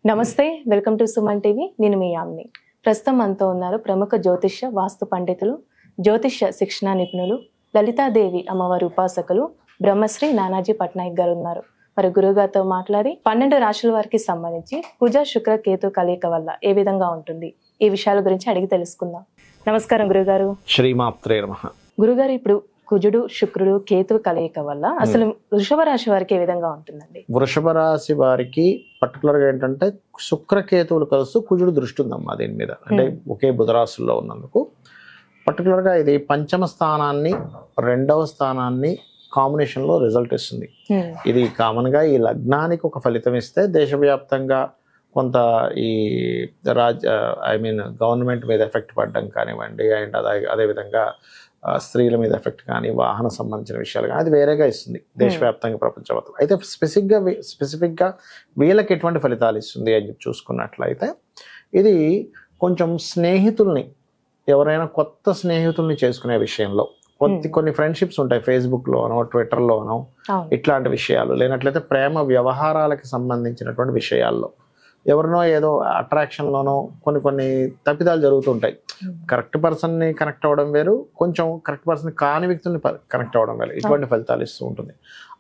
నమస్తే, welcome to Suman TV. నేను మీ యామ్ని. ప్రస్తుతం మనతో ఉన్నారు ప్రముఖ జ్యోతిష్య వాస్తు పండితులు, జ్యోతిష్య శిక్షణ నిపుణులు, లలితాదేవి అమ్మవారి ఉపాసకులు బ్రహ్మశ్రీ నానాజీ పట్నాయక్ గారు ఉన్నారు. మరి గురుగారితో మాట్లాడి 12 రాశుల వారికి సంబంధించి కుజ శుక్ర కేతు కలయిక వల్ల ఏ విధంగా ఉంటుంది, ఈ విషయాల గురించి అడిగి తెలుసుకుందాం. నమస్కారం గురుగారు. శ్రీమాత్రే నమః. గురుగారు, ఇప్పుడు కుజుడు శుక్రుడు కేతు కలయిక వల్ల అసలు వృషభ రాశి వారికి ఏ విధంగా ఉంటుందండి? వృషభ రాశి వారికి పర్టికులర్ గా ఏంటంటే శుక్రకేతువులు కలుస్తూ కుజుడు దృష్టి ఉందమ్మా దీని మీద. అంటే ఒకే బుధరాశుల్లో ఉన్నందుకు పర్టికులర్ గా ఇది పంచమ స్థానాన్ని, రెండవ స్థానాన్ని కాంబినేషన్ లో రిజల్ట్ ఇస్తుంది. ఇది కామన్ గా ఈ లగ్నానికి ఒక ఫలితం ఇస్తే దేశవ్యాప్తంగా కొంత ఈ గవర్నమెంట్ మీద ఎఫెక్ట్ పడడం కానివ్వండి, అండ్ అదేవిధంగా స్త్రీల మీద ఎఫెక్ట్ కానీ, వాహన సంబంధించిన విషయాలు కానీ అది వేరేగా ఇస్తుంది దేశవ్యాప్తంగా, ప్రపంచవ్యాప్తంగా. అయితే స్పెసిఫిక్గా వీళ్ళకి ఎటువంటి ఫలితాలు ఇస్తుంది అని చెప్పి చూసుకున్నట్లయితే ఇది కొంచెం స్నేహితుల్ని, ఎవరైనా కొత్త స్నేహితుల్ని చేసుకునే విషయంలో కొన్ని ఫ్రెండ్షిప్స్ ఉంటాయి, ఫేస్బుక్లోనో ట్విట్టర్లోనో ఇట్లాంటి విషయాలు, లేనట్లయితే ప్రేమ వ్యవహారాలకి సంబంధించినటువంటి విషయాల్లో ఎవరినో ఏదో అట్రాక్షన్లోనో కొన్ని తప్పిదాలు జరుగుతుంటాయి. కరెక్ట్ పర్సన్ని కనెక్ట్ అవ్వడం వేరు, కొంచెం కరెక్ట్ పర్సన్ కాని వ్యక్తుల్ని కనెక్ట్ అవ్వడం వేరు. ఇటువంటి ఫలితాలు ఇస్తూ ఉంటుంది.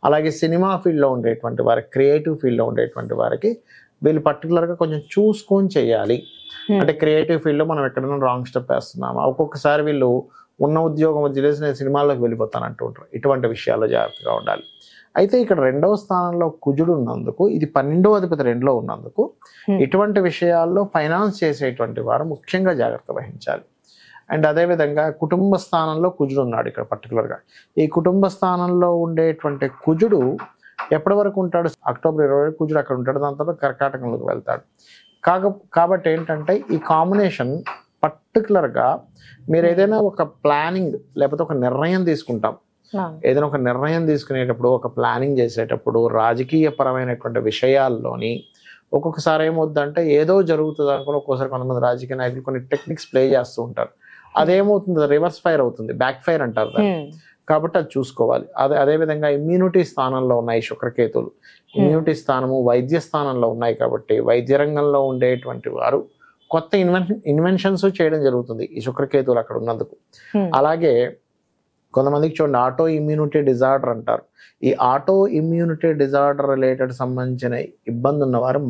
అలాగే సినిమా ఫీల్డ్లో ఉండేటువంటి వారికి, క్రియేటివ్ ఫీల్డ్లో ఉండేటువంటి వారికి వీళ్ళు పర్టికులర్గా కొంచెం చూసుకొని చేయాలి. అంటే క్రియేటివ్ ఫీల్డ్లో మనం ఎక్కడైనా రాంగ్ స్టెప్ వేస్తున్నామా, ఒక్కొక్కసారి వీళ్ళు ఉన్న ఉద్యోగం వదిలేసి నేను సినిమాల్లోకి వెళ్ళిపోతాను అంటూ ఉంటారు. ఇటువంటి విషయాల్లో జాగ్రత్తగా ఉండాలి. అయితే ఇక్కడ రెండవ స్థానంలో కుజుడు ఉన్నందుకు, ఇది 12వ అధిపతి 2లో ఉన్నందుకు ఇటువంటి విషయాల్లో ఫైనాన్స్ చేసేటువంటి వారు ముఖ్యంగా జాగ్రత్త వహించాలి. అండ్ అదేవిధంగా కుటుంబ స్థానంలో కుజుడు ఉన్నాడు ఇక్కడ పర్టికులర్గా. ఈ కుటుంబ స్థానంలో ఉండేటువంటి కుజుడు ఎప్పటి వరకు ఉంటాడు? అక్టోబర్ 20 వరకు కుజుడు అక్కడ ఉంటాడు. దాని తర్వాత కర్కాటకంలోకి వెళ్తాడు. కాబట్టి ఏంటంటే ఈ కాంబినేషన్ పర్టికులర్గా మీరు ఏదైనా ఒక ప్లానింగ్ లేకపోతే ఒక నిర్ణయం తీసుకుంటాం, ఏదైనా ఒక నిర్ణయం తీసుకునేటప్పుడు, ఒక ప్లానింగ్ చేసేటప్పుడు, రాజకీయ పరమైనటువంటి విషయాల్లోని ఒక్కొక్కసారి ఏమవుతుందంటే ఏదో జరుగుతుంది అనుకుని ఒక్కోసారి కొంతమంది రాజకీయ నాయకులు కొన్ని టెక్నిక్స్ ప్లే చేస్తూ ఉంటారు. అదేమవుతుంది, రివర్స్ ఫైర్ అవుతుంది, బ్యాక్ ఫైర్ అంటారు దాన్ని. కాబట్టి అది చూసుకోవాలి. అదేవిధంగా ఇమ్యూనిటీ స్థానంలో ఉన్నాయి శుక్రకేతువులు. ఇమ్యూనిటీ స్థానము వైద్య స్థానంలో ఉన్నాయి కాబట్టి వైద్య రంగంలో ఉండేటువంటి వారు కొత్త ఇన్వెన్షన్స్ చేయడం జరుగుతుంది ఈ శుక్రకేతువులు అక్కడ ఉన్నందుకు. అలాగే కొంతమందికి చూడండి ఆటో ఇమ్యూనిటీ డిజార్డర్ అంటారు. ఈ ఆటో ఇమ్యూనిటీ డిజార్డర్ రిలేటెడ్ సంబంధించిన ఇబ్బంది ఉన్నవారు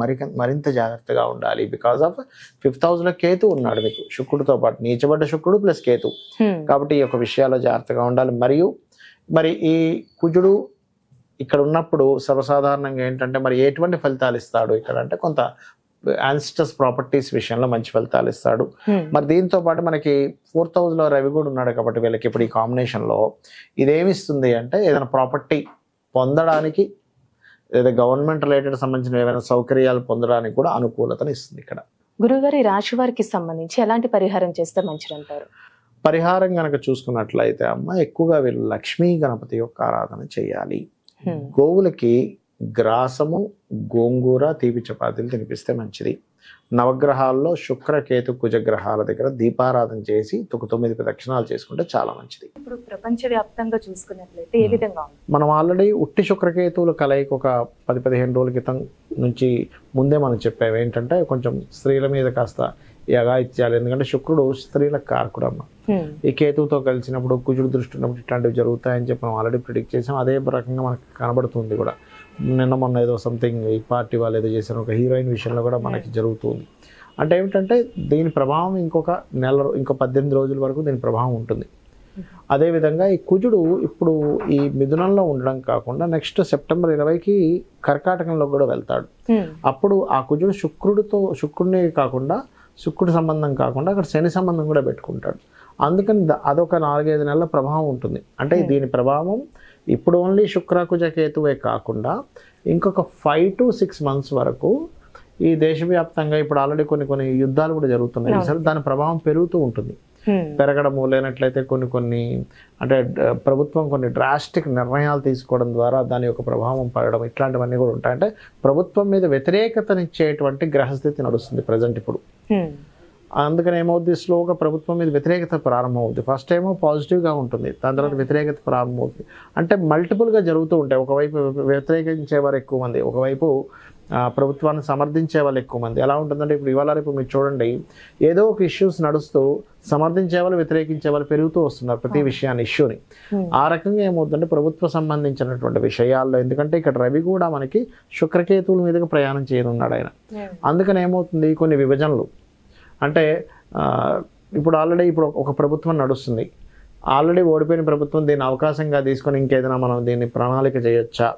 మరింత జాగ్రత్తగా ఉండాలి. బికాస్ ఆఫ్ 5th హౌస్లో కేతు ఉన్నాడు మీకు, శుక్రుడితో పాటు నీచబడ్డ శుక్రుడు ప్లస్ కేతు. కాబట్టి ఈ యొక్క విషయాల్లో జాగ్రత్తగా ఉండాలి. మరి ఈ కుజుడు ఇక్కడ ఉన్నప్పుడు సర్వసాధారణంగా ఏంటంటే మరి ఎటువంటి ఫలితాలు ఇస్తాడు ఇక్కడ అంటే కొంత యాన్సిస్టర్స్ ప్రాపర్టీస్ విషయంలో మంచి ఫలితాలు ఇస్తాడు. మరి దీంతో పాటు మనకి 4th హౌస్లో రవి కూడా ఉన్నాడు కాబట్టి వీళ్ళకి ఇప్పుడు ఈ కాంబినేషన్లో ఇదేమిస్తుంది అంటే ఏదైనా ప్రాపర్టీ పొందడానికి, లేదా గవర్నమెంట్ రిలేటెడ్ సంబంధించిన ఏమైనా సౌకర్యాలు పొందడానికి కూడా అనుకూలతను ఇస్తుంది ఇక్కడ. గురుగారు, ఈ రాశి వారికి సంబంధించి ఎలాంటి పరిహారం చేస్తే మంచిది అంటారు? పరిహారం కనుక చూసుకున్నట్లయితే అమ్మ ఎక్కువగా వీళ్ళు లక్ష్మీ గణపతి యొక్క ఆరాధన చేయాలి. గోవులకి గ్రాసము, గోంగూర, తీపి చపాతీలు తినిపిస్తే మంచిది. నవగ్రహాల్లో శుక్ర కేతు కుజగ్రహాల దగ్గర దీపారాధన చేసి 9 ప్రదక్షిణాలు చేసుకుంటే చాలా మంచిది. ఇప్పుడు ప్రపంచవ్యాప్తంగా చూసుకున్నట్లయితే ఏ విధంగా ఉంది? మనం ఆల్రెడీ ఉట్టి శుక్రకేతువుల కలయిక ఒక 10-15 రోజుల క్రితం నుంచి ముందే మనం చెప్పాము. ఏంటంటే కొంచెం స్త్రీల మీద కాస్త యగాయిత్యాలు, ఎందుకంటే శుక్రుడు స్త్రీల కారకుడు అమ్మ. ఈ కేతువుతో కలిసినప్పుడు కుజుడు దృష్టి ఉన్నప్పుడు ఇట్లాంటివి జరుగుతాయని చెప్పి మనం ఆల్రెడీ ప్రిడిక్ట్ చేసాం. అదే రకంగా మనకు కనబడుతుంది కూడా. నిన్న మొన్న ఏదో సంథింగ్ ఈ పార్టీ వాళ్ళు ఏదో చేశారు, ఒక హీరోయిన్ విషయంలో కూడా మనకి జరుగుతుంది. అంటే ఏమిటంటే దీని ప్రభావం ఇంకో 18 రోజుల వరకు దీని ప్రభావం ఉంటుంది. అదేవిధంగా ఈ కుజుడు ఇప్పుడు ఈ మిథునంలో ఉండడం కాకుండా నెక్స్ట్ సెప్టెంబర్ 20కి కర్కాటకంలో కూడా వెళ్తాడు. అప్పుడు ఆ కుజుడు శుక్రుడిని కాకుండా, శుక్రుడి సంబంధం కాకుండా అక్కడ శని సంబంధం కూడా పెట్టుకుంటాడు. అందుకని అదొక 4-5 నెలల ప్రభావం ఉంటుంది. అంటే దీని ప్రభావం ఇప్పుడు ఓన్లీ శుక్రకుజ కేతువే కాకుండా ఇంకొక 5 to 6 months వరకు ఈ దేశవ్యాప్తంగా ఇప్పుడు ఆల్రెడీ కొన్ని యుద్ధాలు కూడా జరుగుతున్నాయి. సరే, దాని ప్రభావం పెరుగుతూ ఉంటుంది. పెరగడము, లేనట్లయితే కొన్ని అంటే ప్రభుత్వం కొన్ని డ్రాస్టిక్ నిర్ణయాలు తీసుకోవడం ద్వారా దాని యొక్క ప్రభావం పడడం, ఇట్లాంటివన్నీ కూడా ఉంటాయి. అంటే ప్రభుత్వం మీద వ్యతిరేకతనిచ్చేటువంటి గ్రహస్థితి నడుస్తుంది ప్రజెంట్ ఇప్పుడు. అందుకని ఏమవుద్ది, స్లోగా ప్రభుత్వం మీద వ్యతిరేకత ప్రారంభమవుద్ది. ఫస్ట్ ఏమో పాజిటివ్గా ఉంటుంది, దాని తర్వాత వ్యతిరేకత ప్రారంభమవుతుంది. అంటే మల్టిపుల్గా జరుగుతూ ఉంటాయి. ఒకవైపు వ్యతిరేకించేవారు ఎక్కువ మంది, ఒకవైపు ప్రభుత్వాన్ని సమర్థించే వాళ్ళు ఎక్కువ మంది. ఎలా ఉంటుందంటే ఇప్పుడు ఇవాళ రేపు మీరు చూడండి, ఏదో ఒక ఇష్యూస్ నడుస్తూ సమర్థించే వాళ్ళు వ్యతిరేకించే వాళ్ళు పెరుగుతూ వస్తున్నారు ప్రతి విషయాన్ని, ఇష్యూని. ఆ రకంగా ఏమవుతుందంటే ప్రభుత్వ సంబంధించినటువంటి విషయాల్లో, ఎందుకంటే ఇక్కడ రవి కూడా మనకి శుక్రకేతువుల మీదుగా ప్రయాణం చేయనున్నాడు ఆయన. అందుకని ఏమవుతుంది, కొన్ని విభజనలు అంటే ఇప్పుడు ఆల్రెడీ ఇప్పుడు ఒక ప్రభుత్వం నడుస్తుంది, ఆల్రెడీ ఓడిపోయిన ప్రభుత్వం దీన్ని అవకాశంగా తీసుకొని ఇంకేదైనా మనం దీన్ని ప్రణాళిక చేయొచ్చా,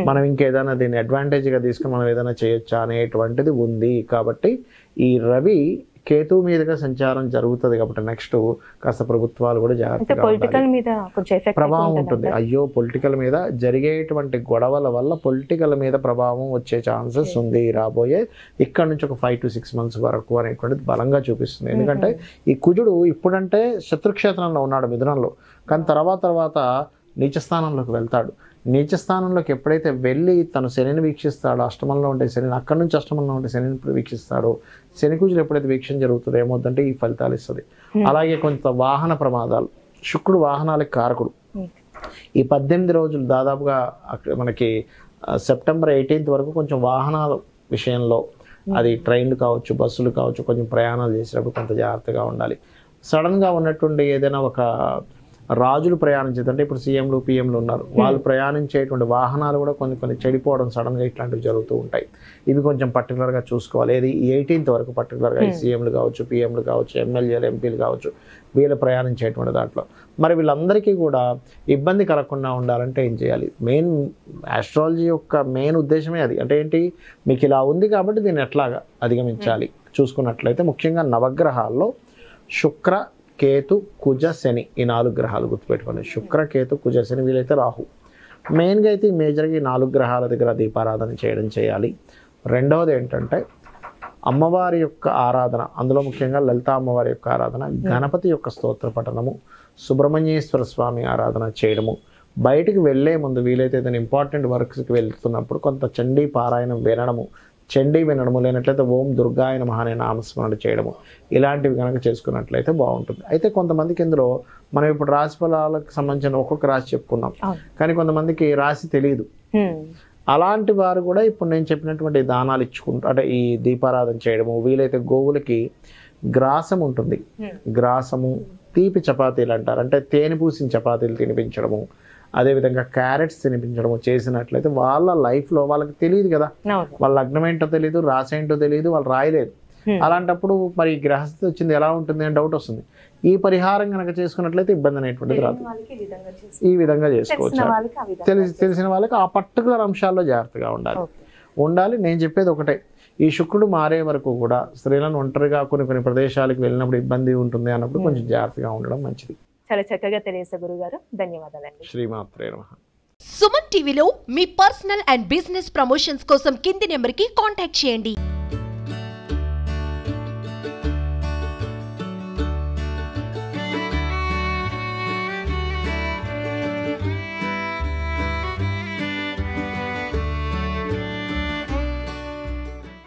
మనం ఇంకేదైనా దీన్ని అడ్వాంటేజ్గా తీసుకుని మనం ఏదైనా చేయొచ్చా అనేటువంటిది ఉంది. కాబట్టి ఈ రవి కేతు మీదుగా సంచారం జరుగుతుంది కాబట్టి నెక్స్ట్ కాస్త ప్రభుత్వాలు కూడా జాగ్రత్తగా ప్రభావం ఉంటుంది. అయ్యో పొలిటికల్ మీద జరిగేటువంటి గొడవల వల్ల పొలిటికల్ మీద ప్రభావం వచ్చే ఛాన్సెస్ ఉంది రాబోయే ఇక్కడ నుంచి ఒక 5 to 6 months వరకు అనేటువంటిది బలంగా చూపిస్తుంది. ఎందుకంటే ఈ కుజుడు ఇప్పుడంటే శత్రుక్షేత్రంలో ఉన్నాడు మిథునంలో, కానీ తర్వాత నీచ స్థానంలోకి వెళ్తాడు. నీచ స్థానంలోకి ఎప్పుడైతే వెళ్ళి తను శనిని వీక్షిస్తాడో, అష్టమంలో ఉంటే శనిని, అక్కడి నుంచి అష్టమంలో ఉంటే శనిని వీక్షిస్తాడో, శని కుజులు ఎప్పుడైతే వీక్షణ జరుగుతుందో ఏమవుతుందంటే ఈ ఫలితాలు ఇస్తుంది. అలాగే కొంత వాహన ప్రమాదాలు, శుక్రుడు వాహనాలకు కారకుడు. ఈ 18 రోజులు దాదాపుగా మనకి సెప్టెంబర్ 18th వరకు కొంచెం వాహనాల విషయంలో, అది ట్రైన్లు కావచ్చు, బస్సులు కావచ్చు, కొంచెం ప్రయాణాలు చేసేటప్పుడు కొంత జాగ్రత్తగా ఉండాలి. సడన్గా ఉన్నటువంటి ఏదైనా ఒక రాజులు ప్రయాణించేది అంటే ఇప్పుడు సీఎంలు పిఎంలు ఉన్నారు, వాళ్ళు ప్రయాణించేటువంటి వాహనాలు కూడా కొన్ని చెడిపోవడం సడన్గా ఇట్లాంటివి జరుగుతూ ఉంటాయి. ఇవి కొంచెం పర్టికులర్గా చూసుకోవాలి. ఏది 18th వరకు పర్టికులర్గా ఈ సీఎంలు కావచ్చు, పిఎంలు కావచ్చు, ఎమ్మెల్యేలు ఎంపీలు కావచ్చు, వీళ్ళు ప్రయాణించేటువంటి దాంట్లో మరి వీళ్ళందరికీ కూడా ఇబ్బంది కలగకుండా ఉండాలంటే ఏం చేయాలి? మెయిన్ ఆస్ట్రాలజీ యొక్క మెయిన్ ఉద్దేశమే అది. అంటే ఏంటి, మీకు ఇలా ఉంది కాబట్టి దీన్ని ఎట్లాగా అధిగమించాలి చూసుకున్నట్లయితే ముఖ్యంగా నవగ్రహాల్లో శుక్ర, కేతు, కుజ, శని, ఈ 4 గ్రహాలు గుర్తుపెట్టుకోండి. శుక్ర, కేతు, కుజ, శని, వీలైతే రాహు. మెయిన్గా అయితే మేజర్గా ఈ 4 గ్రహాల దగ్గర దీపారాధన చేయాలి. రెండవది ఏంటంటే అమ్మవారి యొక్క ఆరాధన, అందులో ముఖ్యంగా లలిత అమ్మవారి యొక్క ఆరాధన, గణపతి యొక్క స్తోత్ర పఠనము, సుబ్రహ్మణ్యేశ్వర స్వామి ఆరాధన చేయడము. బయటికి వెళ్ళే ముందు వీలైతే ఏదైనా ఇంపార్టెంట్ వర్క్స్కి వెళ్తున్నప్పుడు కొంత చండీ పారాయణం వినడము, చండీ వినడము, లేనట్లయితే ఓం దుర్గాయ నమః అనే నామస్మరణ చేయడము, ఇలాంటివి కనుక చేసుకున్నట్లయితే బాగుంటుంది. అయితే కొంతమందికి ఇందులో మనం ఇప్పుడు రాశి ఫలాలకు సంబంధించిన ఒక్కొక్క రాశి చెప్పుకున్నాం, కానీ కొంతమందికి రాశి తెలియదు. అలాంటి వారు కూడా ఇప్పుడు నేను చెప్పినటువంటి దానాలు ఇచ్చుకుంటూ, అంటే ఈ దీపారాధన చేయడము, వీలైతే గోవులకి గ్రాసం ఉంటుంది, గ్రాసము, తీపి చపాతీలు అంటారు, అంటే తేనె పూసిన చపాతీలు తినిపించడము, అదేవిధంగా క్యారెట్స్ తినిపించడము చేసినట్లయితే వాళ్ళ లైఫ్లో వాళ్ళకి తెలియదు కదా, వాళ్ళ లగ్నం ఏంటో తెలియదు, రాశి ఏంటో తెలియదు, వాళ్ళు రాయలేదు. అలాంటప్పుడు మరి గ్రహస్థితి వచ్చింది ఎలా ఉంటుంది అని డౌట్ వస్తుంది. ఈ పరిహారం కనుక చేసుకున్నట్లయితే ఇబ్బంది అనేటువంటిది రాదు. ఈ విధంగా చేసుకోవచ్చు. తెలిసిన వాళ్ళకి ఆ పర్టికులర్ అంశాల్లో జాగ్రత్తగా ఉండాలి. నేను చెప్పేది ఒకటే, ఈ శుక్రుడు మారే వరకు కూడా స్త్రీలను ఒంటరిగా కొన్ని ప్రదేశాలకు వెళ్ళినప్పుడు ఇబ్బంది ఉంటుంది అన్నప్పుడు కొంచెం జాగ్రత్తగా ఉండడం మంచిది. చాలా చక్కగా తెలియజేశారు గురుగారు, ధన్యవాదాలండి. శ్రీమాత్రే నమః. సుమన్ టీవీలో మీ పర్సనల్ అండ్ బిజినెస్ ప్రమోషన్స్ కోసం కింది నెంబర్కి కాంటాక్ట్ చేయండి.